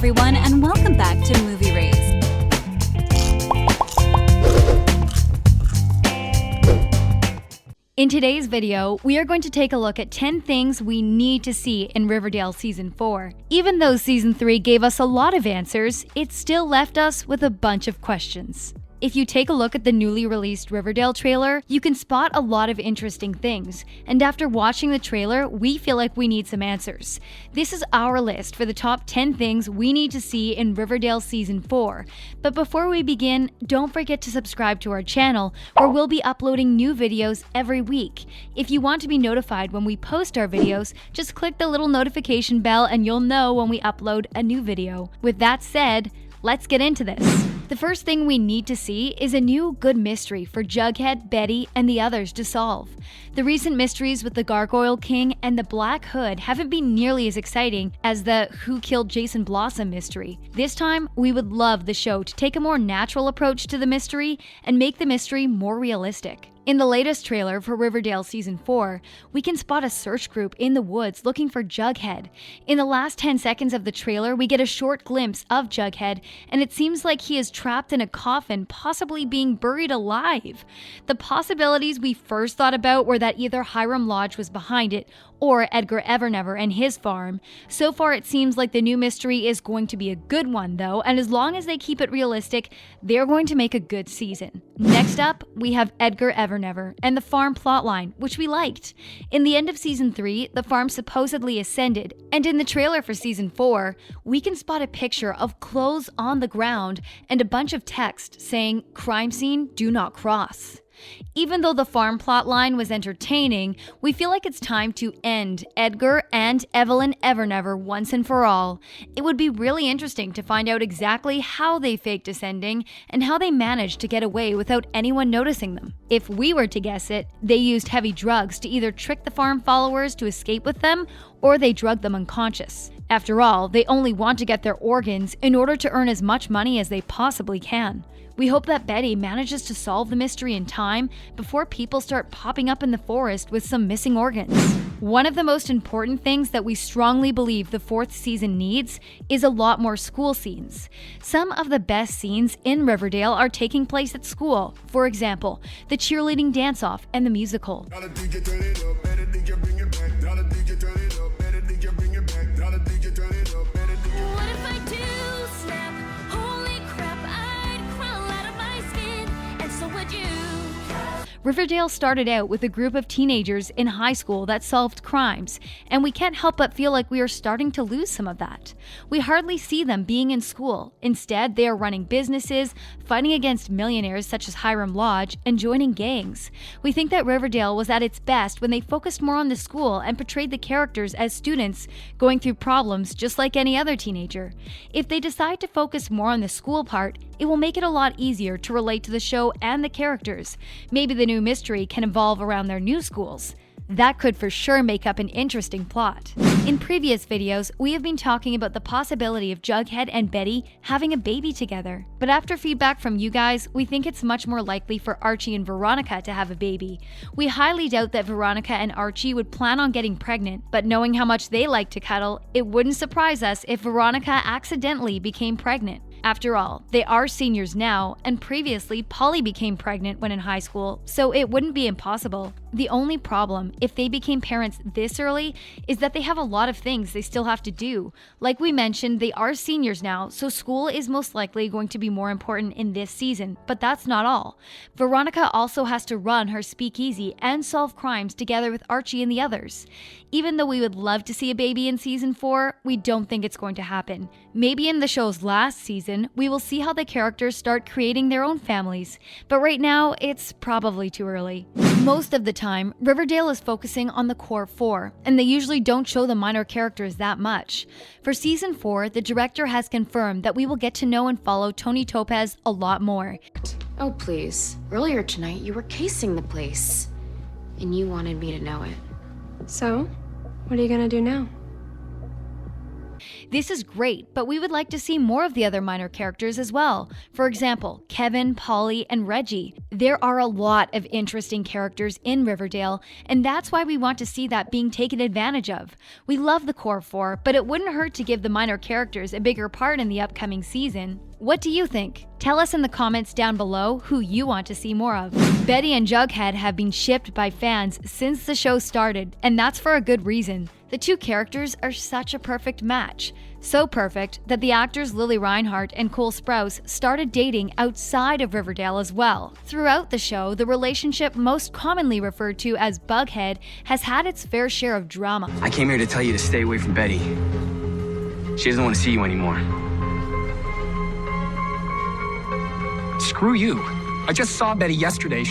everyone, and welcome back to Movie Race. In today's video, we are going to take a look at 10 things we need to see in Riverdale Season 4. Even though Season 3 gave us a lot of answers, it still left us with a bunch of questions. If you take a look at the newly released Riverdale trailer, you can spot a lot of interesting things, and after watching the trailer, we feel like we need some answers. This is our list for the top 10 things we need to see in Riverdale Season 4. But before we begin, don't forget to subscribe to our channel, where we'll be uploading new videos every week. If you want to be notified when we post our videos, just click the little notification bell and you'll know when we upload a new video. With that said, let's get into this. The first thing we need to see is a new good mystery for Jughead, Betty, and the others to solve. The recent mysteries with the Gargoyle King and the Black Hood haven't been nearly as exciting as the Who Killed Jason Blossom mystery. This time, we would love the show to take a more natural approach to the mystery and make the mystery more realistic. In the latest trailer for Riverdale Season 4, we can spot a search group in the woods looking for Jughead. In the last 10 seconds of the trailer, we get a short glimpse of Jughead, and it seems like he is trapped in a coffin, possibly being buried alive. The possibilities we first thought about were that either Hiram Lodge was behind it, or Edgar Evernever and his farm. So far, it seems like the new mystery is going to be a good one, though, and as long as they keep it realistic, they're going to make a good season. Next up, we have Edgar Evernever and the farm plotline, which we liked. In the end of Season 3, the farm supposedly ascended, and in the trailer for Season 4, we can spot a picture of clothes on the ground and a bunch of text saying, "Crime scene, do not cross." Even though the farm plotline was entertaining, we feel like it's time to end Edgar and Evelyn Evernever once and for all. It would be really interesting to find out exactly how they faked ascending and how they managed to get away without anyone noticing them. If we were to guess it, they used heavy drugs to either trick the farm followers to escape with them, or they drugged them unconscious. After all, they only want to get their organs in order to earn as much money as they possibly can. We hope that Betty manages to solve the mystery in time before people start popping up in the forest with some missing organs. One of the most important things that we strongly believe the fourth season needs is a lot more school scenes. Some of the best scenes in Riverdale are taking place at school. For example, the cheerleading dance-off and the musical. Riverdale started out with a group of teenagers in high school that solved crimes, and we can't help but feel like we are starting to lose some of that. We hardly see them being in school. Instead, they are running businesses, fighting against millionaires such as Hiram Lodge, and joining gangs. We think that Riverdale was at its best when they focused more on the school and portrayed the characters as students going through problems just like any other teenager. If they decide to focus more on the school part, it will make it a lot easier to relate to the show and the characters. Maybe the new mystery can evolve around their new schools. That could for sure make up an interesting plot. In previous videos, we have been talking about the possibility of Jughead and Betty having a baby together. But after feedback from you guys, we think it's much more likely for Archie and Veronica to have a baby. We highly doubt that Veronica and Archie would plan on getting pregnant, but knowing how much they like to cuddle, it wouldn't surprise us if Veronica accidentally became pregnant. After all, they are seniors now, and previously Polly became pregnant when in high school, so it wouldn't be impossible. The only problem, if they became parents this early, is that they have a lot of things they still have to do. Like we mentioned, they are seniors now, so school is most likely going to be more important in this season, but that's not all. Veronica also has to run her speakeasy and solve crimes together with Archie and the others. Even though we would love to see a baby in Season 4, we don't think it's going to happen. Maybe in the show's last season, we will see how the characters start creating their own families, but right now, it's probably too early. Most of the time, Riverdale is focusing on the core four, and they usually don't show the minor characters that much. For Season 4, the director has confirmed that we will get to know and follow Toni Topaz a lot more. Oh, please. Earlier tonight, you were casing the place, and you wanted me to know it. So, what are you gonna do now? This is great, but we would like to see more of the other minor characters as well. For example, Kevin, Polly, and Reggie. There are a lot of interesting characters in Riverdale, and that's why we want to see that being taken advantage of. We love the core four, but it wouldn't hurt to give the minor characters a bigger part in the upcoming season. What do you think? Tell us in the comments down below who you want to see more of. Betty and Jughead have been shipped by fans since the show started, and that's for a good reason. The two characters are such a perfect match. So perfect that the actors Lili Reinhart and Cole Sprouse started dating outside of Riverdale as well. Throughout the show, the relationship most commonly referred to as Bughead has had its fair share of drama. I came here to tell you to stay away from Betty. She doesn't want to see you anymore. Screw you. I just saw Betty yesterday.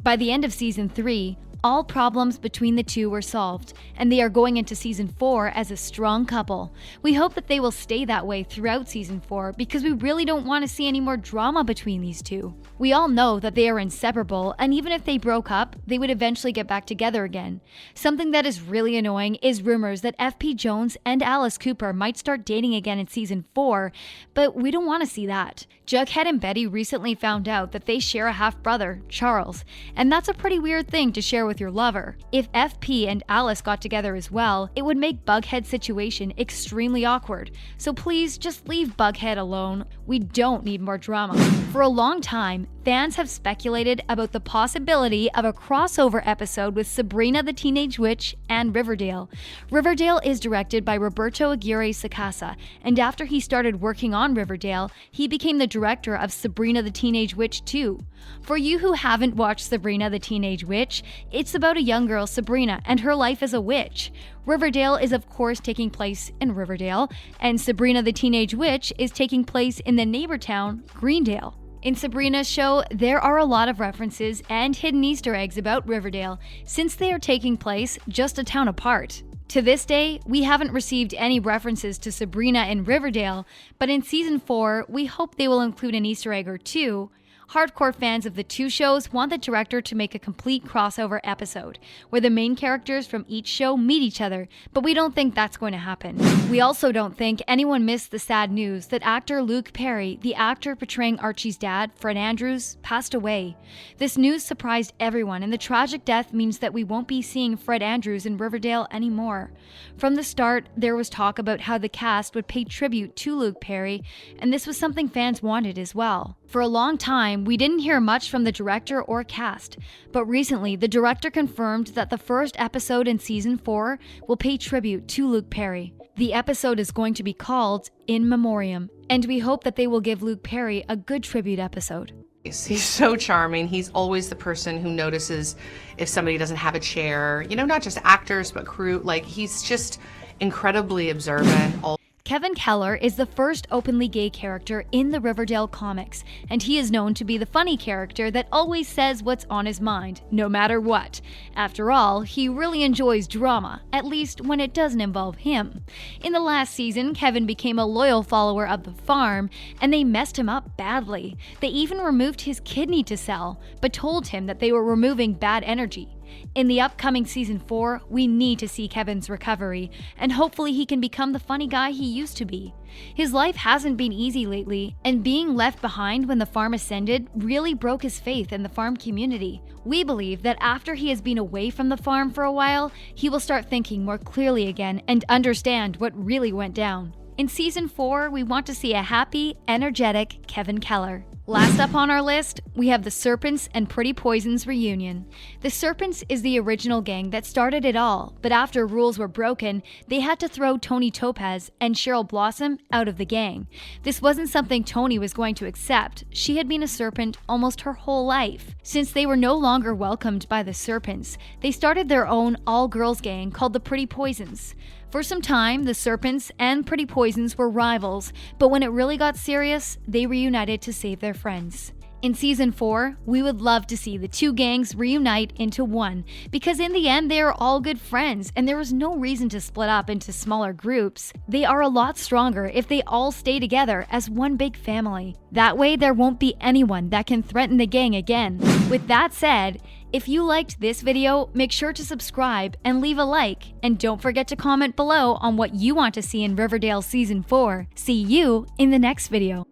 By the end of season 3, all problems between the two were solved, and they are going into season 4 as a strong couple. We hope that they will stay that way throughout season 4 because we really don't want to see any more drama between these two. We all know that they are inseparable, and even if they broke up, they would eventually get back together again. Something that is really annoying is rumors that FP Jones and Alice Cooper might start dating again in season 4, but we don't want to see that. Jughead and Betty recently found out that they share a half-brother, Charles, and that's a pretty weird thing to share with your lover. If FP and Alice got together as well, it would make Bughead's situation extremely awkward. So please just leave Bughead alone. We don't need more drama. For a long time, fans have speculated about the possibility of a crossover episode with Sabrina the Teenage Witch and Riverdale. Riverdale is directed by Roberto Aguirre-Sacasa, and after he started working on Riverdale, he became the director of Sabrina the Teenage Witch too. For you who haven't watched Sabrina the Teenage Witch, it's about a young girl, Sabrina, and her life as a witch. Riverdale is of course taking place in Riverdale, and Sabrina the Teenage Witch is taking place in the neighbor town, Greendale. In Sabrina's show, there are a lot of references and hidden Easter eggs about Riverdale, since they are taking place just a town apart. To this day, we haven't received any references to Sabrina in Riverdale, but in season 4, we hope they will include an Easter egg or two. Hardcore fans of the two shows want the director to make a complete crossover episode, where the main characters from each show meet each other, but we don't think that's going to happen. We also don't think anyone missed the sad news that actor Luke Perry, the actor portraying Archie's dad, Fred Andrews, passed away. This news surprised everyone, and the tragic death means that we won't be seeing Fred Andrews in Riverdale anymore. From the start, there was talk about how the cast would pay tribute to Luke Perry, and this was something fans wanted as well. For a long time, we didn't hear much from the director or cast, but recently the director confirmed that the first episode in season 4 will pay tribute to Luke Perry. The episode is going to be called In Memoriam, and we hope that they will give Luke Perry a good tribute episode. He's so charming. He's always the person who notices if somebody doesn't have a chair. You know, not just actors, but crew. Like, he's just incredibly observant. Kevin Keller is the first openly gay character in the Riverdale comics, and he is known to be the funny character that always says what's on his mind, no matter what. After all, he really enjoys drama, at least when it doesn't involve him. In the last season, Kevin became a loyal follower of the farm, and they messed him up badly. They even removed his kidney to sell, but told him that they were removing bad energy. In the upcoming season 4, we need to see Kevin's recovery, and hopefully he can become the funny guy he used to be. His life hasn't been easy lately, and being left behind when the farm ascended really broke his faith in the farm community. We believe that after he has been away from the farm for a while, he will start thinking more clearly again and understand what really went down. In season 4, we want to see a happy, energetic Kevin Keller. Last up on our list, we have the Serpents and Pretty Poisons reunion. The Serpents is the original gang that started it all, but after rules were broken, they had to throw Toni Topaz and Cheryl Blossom out of the gang. This wasn't something Toni was going to accept. She had been a serpent almost her whole life. Since they were no longer welcomed by the Serpents, they started their own all-girls gang called the Pretty Poisons. For some time, the Serpents and Pretty Poisons were rivals, but when it really got serious, they reunited to save their friends. In Season 4, we would love to see the two gangs reunite into one, because in the end they are all good friends and there is no reason to split up into smaller groups. They are a lot stronger if they all stay together as one big family. That way there won't be anyone that can threaten the gang again. With that said, if you liked this video, make sure to subscribe and leave a like, and don't forget to comment below on what you want to see in Riverdale Season 4. See you in the next video.